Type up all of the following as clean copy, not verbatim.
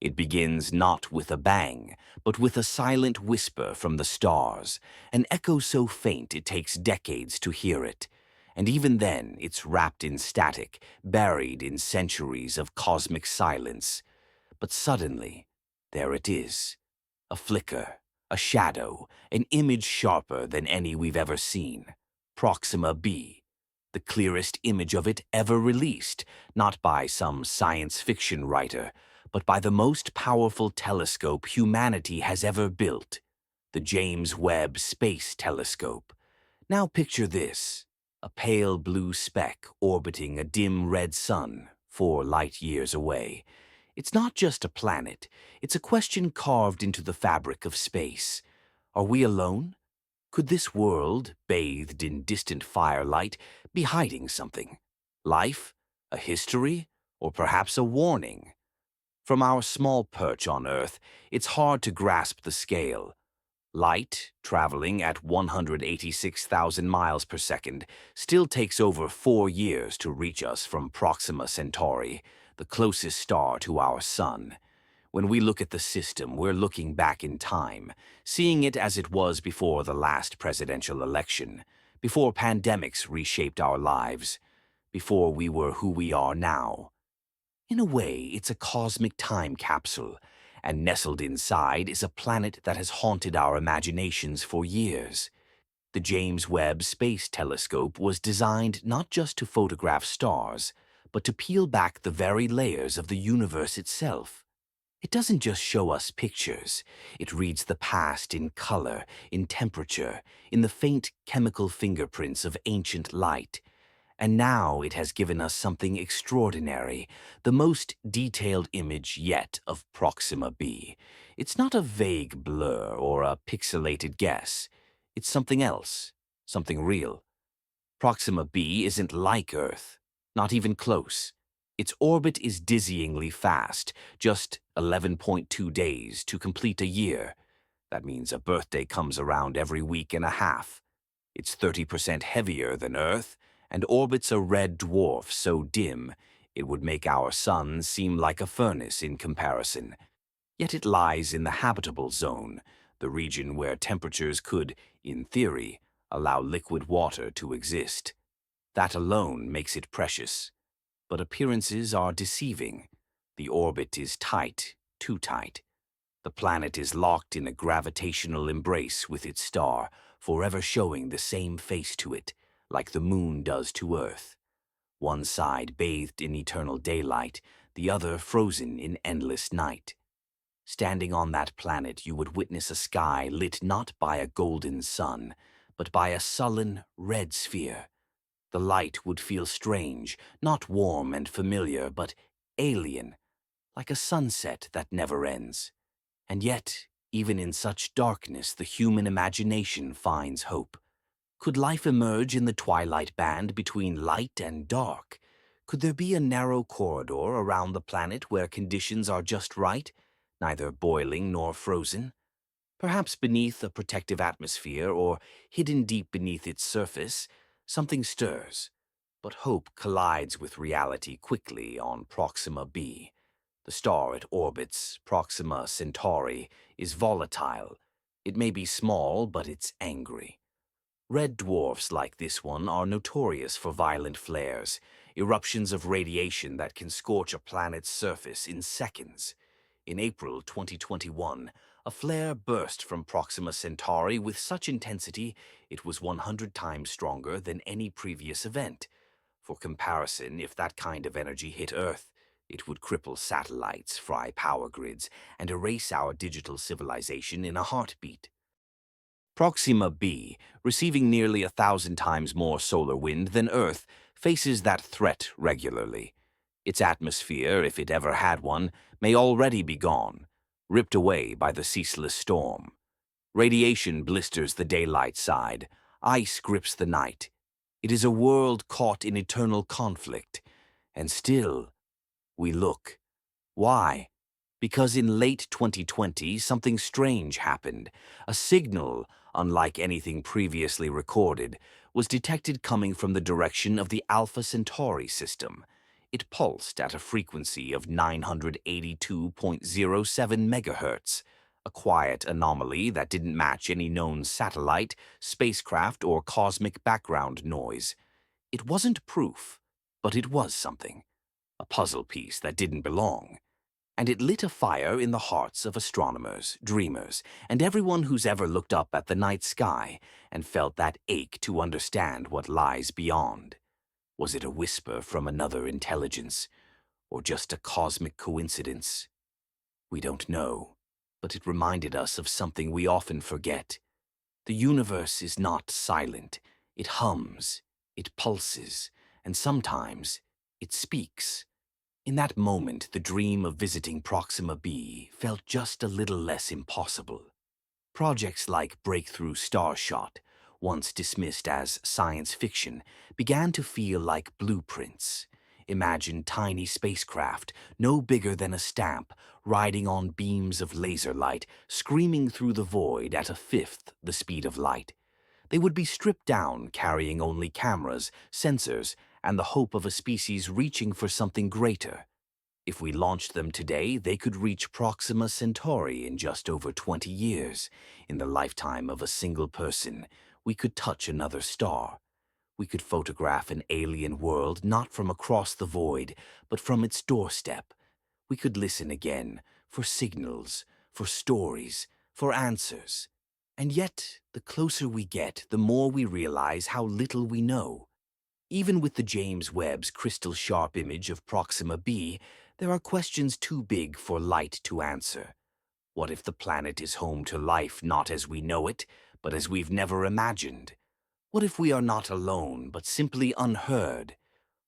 It begins not with a bang, but with a silent whisper from the stars, an echo so faint it takes decades to hear it. And even then, it's wrapped in static, buried in centuries of cosmic silence. But suddenly, there it is. A flicker, a shadow, an image sharper than any we've ever seen. Proxima B, the clearest image of it ever released, not by some science fiction writer, but by the most powerful telescope humanity has ever built, the James Webb Space Telescope. Now picture this, a pale blue speck orbiting a dim red sun 4 light-years away. It's not just a planet, it's a question carved into the fabric of space. Are we alone? Could this world, bathed in distant firelight, be hiding something? Life? A history? Or perhaps a warning? From our small perch on Earth, it's hard to grasp the scale. Light, traveling at 186,000 miles per second, still takes over 4 years to reach us from Proxima Centauri, the closest star to our Sun. When we look at the system, we're looking back in time, seeing it as it was before the last presidential election, before pandemics reshaped our lives, before we were who we are now. In a way, it's a cosmic time capsule, and nestled inside is a planet that has haunted our imaginations for years. The James Webb Space Telescope was designed not just to photograph stars, but to peel back the very layers of the universe itself. It doesn't just show us pictures. It reads the past in color, in temperature, in the faint chemical fingerprints of ancient light. And now it has given us something extraordinary, the most detailed image yet of Proxima B. It's not a vague blur or a pixelated guess. It's something else, something real. Proxima B isn't like Earth, not even close. Its orbit is dizzyingly fast, just 11.2 days to complete a year. That means a birthday comes around every week and a half. It's 30% heavier than Earth, and orbits a red dwarf so dim it would make our sun seem like a furnace in comparison. Yet it lies in the habitable zone, the region where temperatures could, in theory, allow liquid water to exist. That alone makes it precious. But appearances are deceiving. The orbit is tight, too tight. The planet is locked in a gravitational embrace with its star, forever showing the same face to it, like the moon does to Earth. One side bathed in eternal daylight, the other frozen in endless night. Standing on that planet, you would witness a sky lit not by a golden sun, but by a sullen, red sphere. The light would feel strange, not warm and familiar, but alien, like a sunset that never ends. And yet, even in such darkness, the human imagination finds hope. Could life emerge in the twilight band between light and dark? Could there be a narrow corridor around the planet where conditions are just right, neither boiling nor frozen? Perhaps beneath a protective atmosphere or hidden deep beneath its surface, something stirs. But hope collides with reality quickly on Proxima B. The star it orbits, Proxima Centauri, is volatile. It may be small, but it's angry. Red dwarfs like this one are notorious for violent flares, eruptions of radiation that can scorch a planet's surface in seconds. In April 2021, a flare burst from Proxima Centauri with such intensity it was 100 times stronger than any previous event. For comparison, if that kind of energy hit Earth, it would cripple satellites, fry power grids, and erase our digital civilization in a heartbeat. Proxima B, receiving nearly 1,000 times more solar wind than Earth, faces that threat regularly. Its atmosphere, if it ever had one, may already be gone, ripped away by the ceaseless storm. Radiation blisters the daylight side, ice grips the night. It is a world caught in eternal conflict, and still we look. Why? Because in late 2020, something strange happened. A signal, unlike anything previously recorded, was detected coming from the direction of the Alpha Centauri system. It pulsed at a frequency of 982.07 megahertz, a quiet anomaly that didn't match any known satellite, spacecraft, or cosmic background noise. It wasn't proof, but it was something, a puzzle piece that didn't belong. And it lit a fire in the hearts of astronomers, dreamers, and everyone who's ever looked up at the night sky and felt that ache to understand what lies beyond. Was it a whisper from another intelligence, or just a cosmic coincidence? We don't know, but it reminded us of something we often forget. The universe is not silent. It hums, it pulses, and sometimes it speaks. In that moment, the dream of visiting Proxima B felt just a little less impossible. Projects like Breakthrough Starshot, once dismissed as science fiction, began to feel like blueprints. Imagine tiny spacecraft, no bigger than a stamp, riding on beams of laser light, screaming through the void at a fifth the speed of light. They would be stripped down, carrying only cameras, sensors, and the hope of a species reaching for something greater. If we launched them today, they could reach Proxima Centauri in just over 20 years. In the lifetime of a single person, we could touch another star. We could photograph an alien world not from across the void, but from its doorstep. We could listen again, for signals, for stories, for answers. And yet, the closer we get, the more we realize how little we know. Even with the James Webb's crystal-sharp image of Proxima B, there are questions too big for light to answer. What if the planet is home to life not as we know it, but as we've never imagined? What if we are not alone, but simply unheard?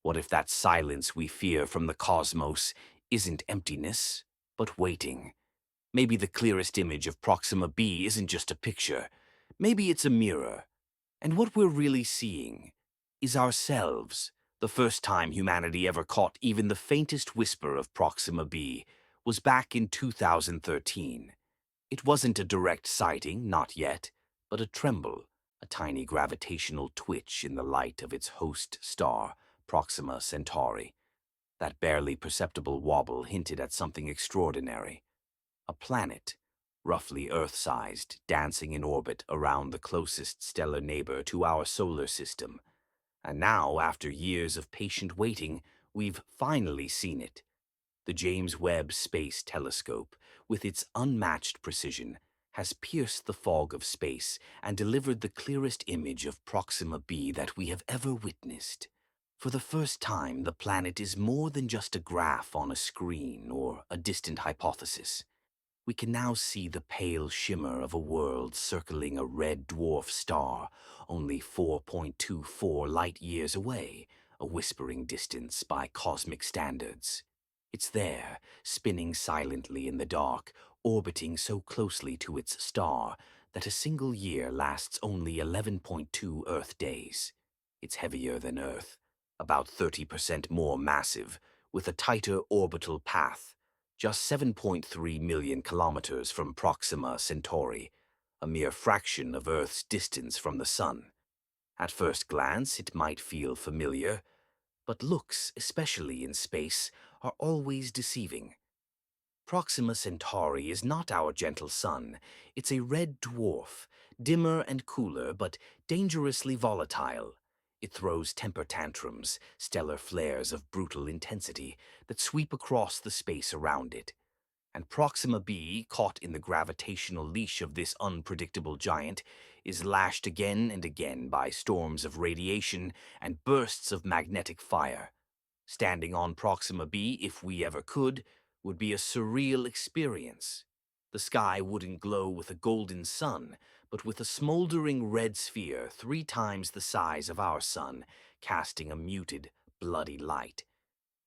What if that silence we fear from the cosmos isn't emptiness, but waiting? Maybe the clearest image of Proxima B isn't just a picture. Maybe it's a mirror. And what we're really seeing is ourselves. The first time humanity ever caught even the faintest whisper of Proxima B was back in 2013. It wasn't a direct sighting, not yet, but a tremble, a tiny gravitational twitch in the light of its host star, Proxima Centauri. That barely perceptible wobble hinted at something extraordinary. A planet, roughly Earth-sized, dancing in orbit around the closest stellar neighbor to our solar system. And now, after years of patient waiting, we've finally seen it. The James Webb Space Telescope, with its unmatched precision, has pierced the fog of space and delivered the clearest image of Proxima B that we have ever witnessed. For the first time, the planet is more than just a graph on a screen or a distant hypothesis. We can now see the pale shimmer of a world circling a red dwarf star, only 4.24 light-years away, a whispering distance by cosmic standards. It's there, spinning silently in the dark, orbiting so closely to its star that a single year lasts only 11.2 Earth days. It's heavier than Earth, about 30% more massive, with a tighter orbital path. Just 7.3 million kilometers from Proxima Centauri, a mere fraction of Earth's distance from the Sun. At first glance, it might feel familiar, but looks, especially in space, are always deceiving. Proxima Centauri is not our gentle sun. It's a red dwarf, dimmer and cooler, but dangerously volatile. It throws temper tantrums, stellar flares of brutal intensity that sweep across the space around it. And Proxima B, caught in the gravitational leash of this unpredictable giant, is lashed again and again by storms of radiation and bursts of magnetic fire. Standing on Proxima B, if we ever could, would be a surreal experience. The sky wouldn't glow with a golden sun, but with a smoldering red sphere 3 times the size of our sun, casting a muted, bloody light.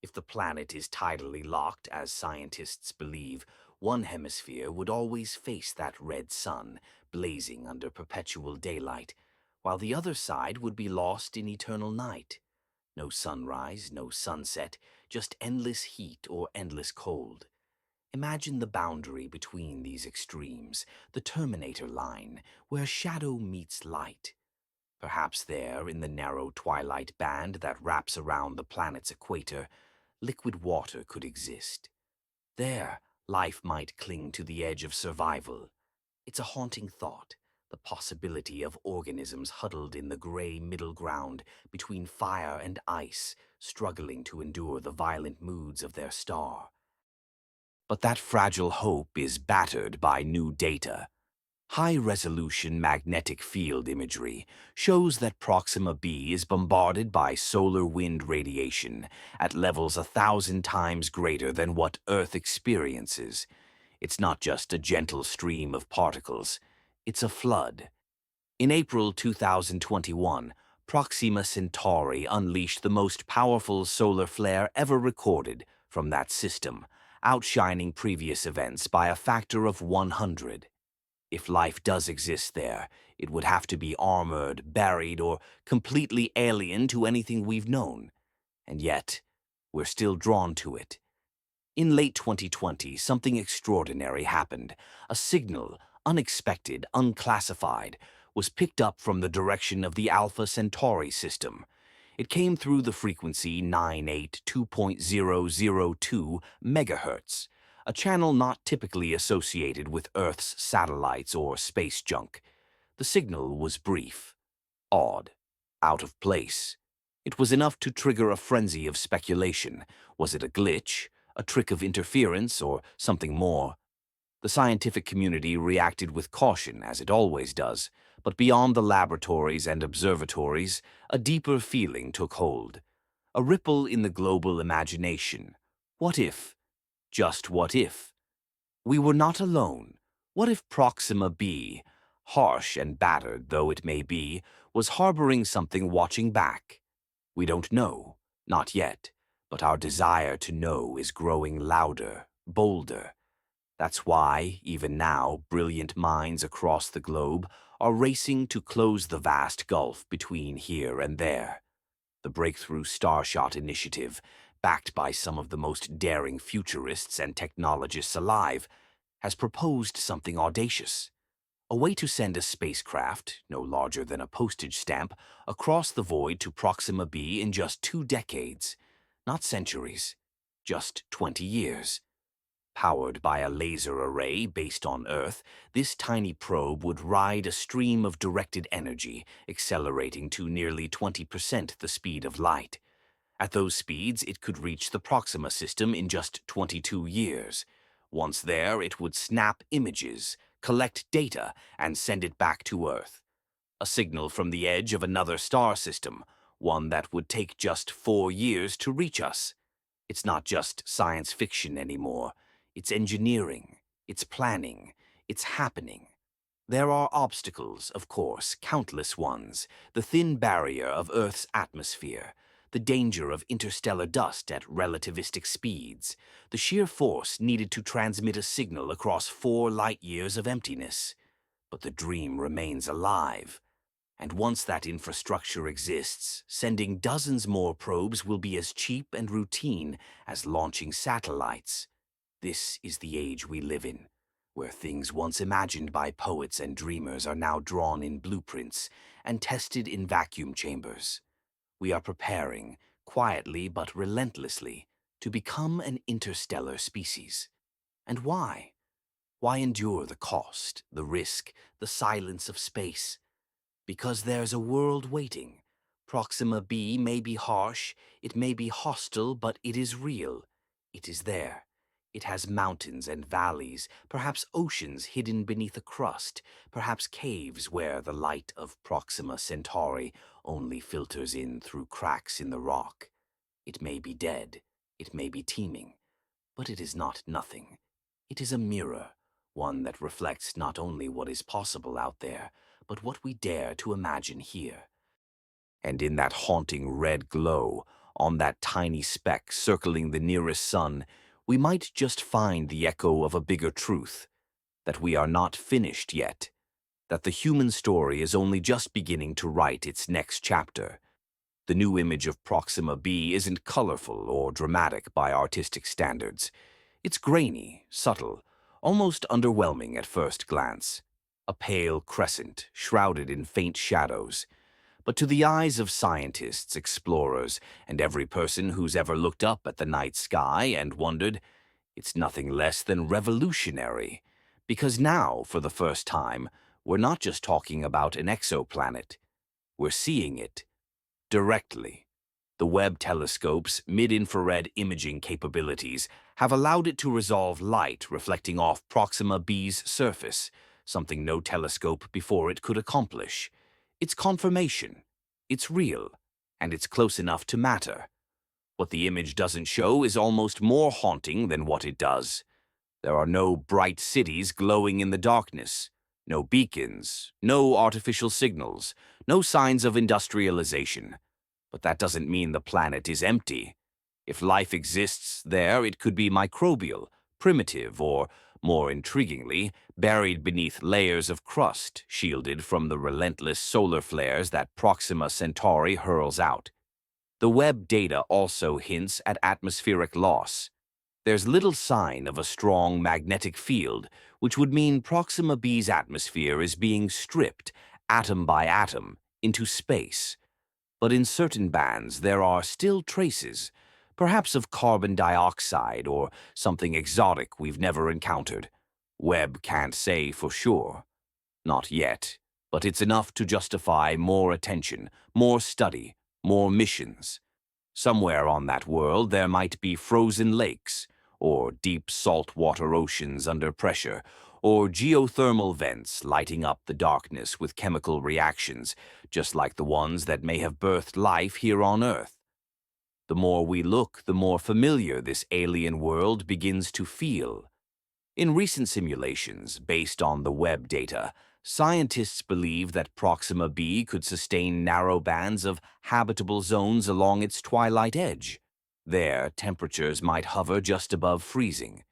If the planet is tidally locked, as scientists believe, one hemisphere would always face that red sun, blazing under perpetual daylight, while the other side would be lost in eternal night. No sunrise, no sunset, just endless heat or endless cold. Imagine the boundary between these extremes, the Terminator line, where shadow meets light. Perhaps there, in the narrow twilight band that wraps around the planet's equator, liquid water could exist. There, life might cling to the edge of survival. It's a haunting thought, the possibility of organisms huddled in the gray middle ground between fire and ice, struggling to endure the violent moods of their star. But that fragile hope is battered by new data. High-resolution magnetic field imagery shows that Proxima B is bombarded by solar wind radiation at levels 1,000 times greater than what Earth experiences. It's not just a gentle stream of particles, it's a flood. In April 2021, Proxima Centauri unleashed the most powerful solar flare ever recorded from that system, outshining previous events by a factor of 100. If life does exist there, it would have to be armored, buried, or completely alien to anything we've known. And yet, we're still drawn to it. In late 2020, something extraordinary happened. A signal, unexpected, unclassified, was picked up from the direction of the Alpha Centauri system. It came through the frequency 982.002 megahertz, a channel not typically associated with Earth's satellites or space junk. The signal was brief, odd, out of place. It was enough to trigger a frenzy of speculation. Was it a glitch, a trick of interference, or something more? The scientific community reacted with caution, as it always does, but beyond the laboratories and observatories, a deeper feeling took hold. A ripple in the global imagination. What if, just what if, we were not alone? What if Proxima B, harsh and battered though it may be, was harboring something watching back? We don't know, not yet, but our desire to know is growing louder, bolder. That's why, even now, brilliant minds across the globe are racing to close the vast gulf between here and there. The Breakthrough Starshot Initiative, backed by some of the most daring futurists and technologists alive, has proposed something audacious. A way to send a spacecraft, no larger than a postage stamp, across the void to Proxima B in just 2 decades. Not centuries, just 20 years. Powered by a laser array based on Earth, this tiny probe would ride a stream of directed energy, accelerating to nearly 20% the speed of light. At those speeds, it could reach the Proxima system in just 22 years. Once there, it would snap images, collect data, and send it back to Earth. A signal from the edge of another star system, one that would take just 4 years to reach us. It's not just science fiction anymore. It's engineering, it's planning, it's happening. There are obstacles, of course, countless ones. The thin barrier of Earth's atmosphere, the danger of interstellar dust at relativistic speeds, the sheer force needed to transmit a signal across 4 light-years of emptiness. But the dream remains alive. And once that infrastructure exists, sending dozens more probes will be as cheap and routine as launching satellites. This is the age we live in, where things once imagined by poets and dreamers are now drawn in blueprints and tested in vacuum chambers. We are preparing, quietly but relentlessly, to become an interstellar species. And why? Why endure the cost, the risk, the silence of space? Because there's a world waiting. Proxima B may be harsh, it may be hostile, but it is real. It is there. It has mountains and valleys, perhaps oceans hidden beneath a crust, perhaps caves where the light of Proxima Centauri only filters in through cracks in the rock. It may be dead, it may be teeming, but it is not nothing. It is a mirror, one that reflects not only what is possible out there, but what we dare to imagine here. And in that haunting red glow, on that tiny speck circling the nearest sun, we might just find the echo of a bigger truth, that we are not finished yet, that the human story is only just beginning to write its next chapter. The new image of Proxima B isn't colorful or dramatic by artistic standards. It's grainy, subtle, almost underwhelming at first glance. A pale crescent, shrouded in faint shadows. But to the eyes of scientists, explorers, and every person who's ever looked up at the night sky and wondered, it's nothing less than revolutionary. Because now, for the first time, we're not just talking about an exoplanet. We're seeing it directly. The Webb telescope's mid-infrared imaging capabilities have allowed it to resolve light reflecting off Proxima B's surface, something no telescope before it could accomplish. It's confirmation. It's real. And it's close enough to matter. What the image doesn't show is almost more haunting than what it does. There are no bright cities glowing in the darkness, no beacons, no artificial signals, no signs of industrialization. But that doesn't mean the planet is empty. If life exists there, it could be microbial, primitive, or, more intriguingly, buried beneath layers of crust, shielded from the relentless solar flares that Proxima Centauri hurls out. The Webb data also hints at atmospheric loss. There's little sign of a strong magnetic field, which would mean Proxima B's atmosphere is being stripped, atom by atom, into space. But in certain bands there are still traces, perhaps of carbon dioxide or something exotic we've never encountered. Webb can't say for sure. Not yet, but it's enough to justify more attention, more study, more missions. Somewhere on that world there might be frozen lakes, or deep saltwater oceans under pressure, or geothermal vents lighting up the darkness with chemical reactions, just like the ones that may have birthed life here on Earth. The more we look, the more familiar this alien world begins to feel. In recent simulations, based on the Webb data, scientists believe that Proxima B could sustain narrow bands of habitable zones along its twilight edge. There, temperatures might hover just above freezing.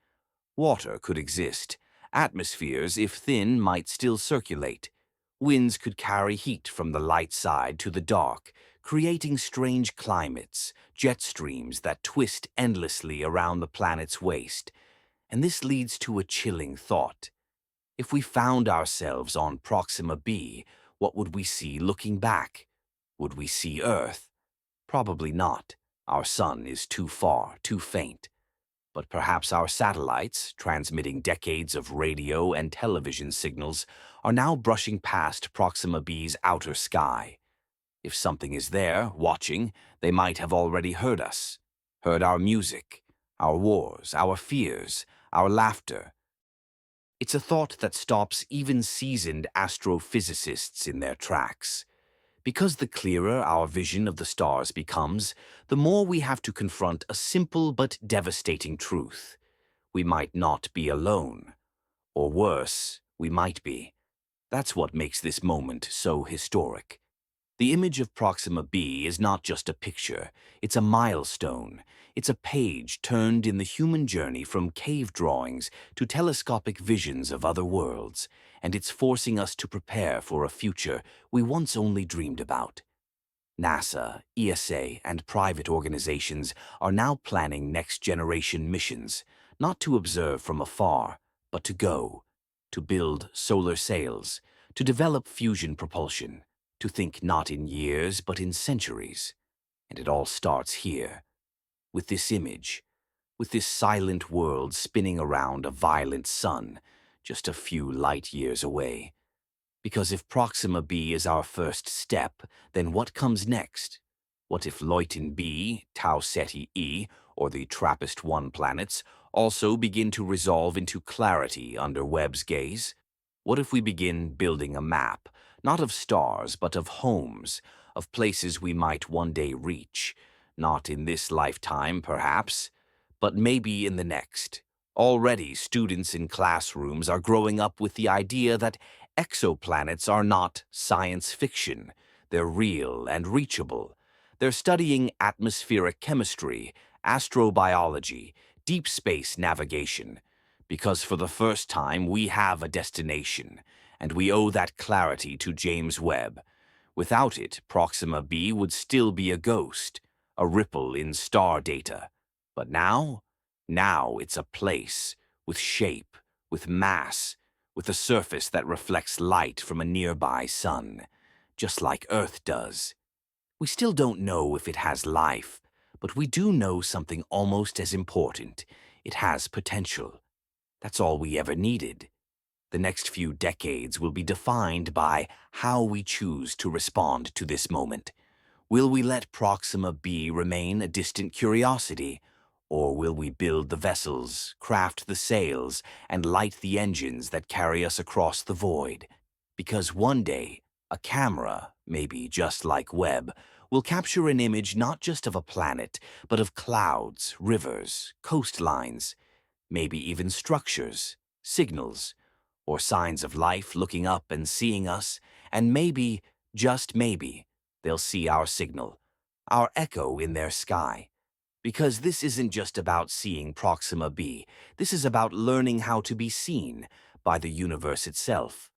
Water could exist. Atmospheres, if thin, might still circulate. Winds could carry heat from the light side to the dark, creating strange climates, jet streams that twist endlessly around the planet's waste. And this leads to a chilling thought. If we found ourselves on Proxima B, what would we see looking back? Would we see Earth? Probably not. Our sun is too far, too faint. But perhaps our satellites, transmitting decades of radio and television signals, are now brushing past Proxima B's outer sky. If something is there, watching, they might have already heard us, heard our music, our wars, our fears, our laughter. It's a thought that stops even seasoned astrophysicists in their tracks. Because the clearer our vision of the stars becomes, the more we have to confront a simple but devastating truth. We might not be alone. Or worse, we might be. That's what makes this moment so historic. The image of Proxima B is not just a picture, it's a milestone. It's a page turned in the human journey from cave drawings to telescopic visions of other worlds, and it's forcing us to prepare for a future we once only dreamed about. NASA, ESA, and private organizations are now planning next-generation missions, not to observe from afar, but to go, to build solar sails, to develop fusion propulsion, to think not in years but in centuries. And it all starts here, with this image, with this silent world spinning around a violent sun, just a few light years away. Because if Proxima B is our first step, then what comes next? What if Luyten B, Tau Ceti E, or the TRAPPIST-1 planets also begin to resolve into clarity under Webb's gaze? What if we begin building a map, not of stars, but of homes, of places we might one day reach, not in this lifetime, perhaps, but maybe in the next? Already, students in classrooms are growing up with the idea that exoplanets are not science fiction. They're real and reachable. They're studying atmospheric chemistry, astrobiology, deep space navigation, because for the first time we have a destination, and we owe that clarity to James Webb. Without it, Proxima B would still be a ghost, a ripple in star data. But now it's a place, with shape, with mass, with a surface that reflects light from a nearby sun. just like Earth does. We still don't know if it has life, but we do know something almost as important. It has potential. That's all we ever needed. The next few decades will be defined by how we choose to respond to this moment. Will we let Proxima B remain a distant curiosity, or will we build the vessels, craft the sails, and light the engines that carry us across the void? Because one day, a camera, maybe just like Webb, will capture an image not just of a planet, but of clouds, rivers, coastlines, maybe even structures, signals, or signs of life looking up and seeing us, and maybe, just maybe, they'll see our signal, our echo in their sky. Because this isn't just about seeing Proxima B, this is about learning how to be seen by the universe itself.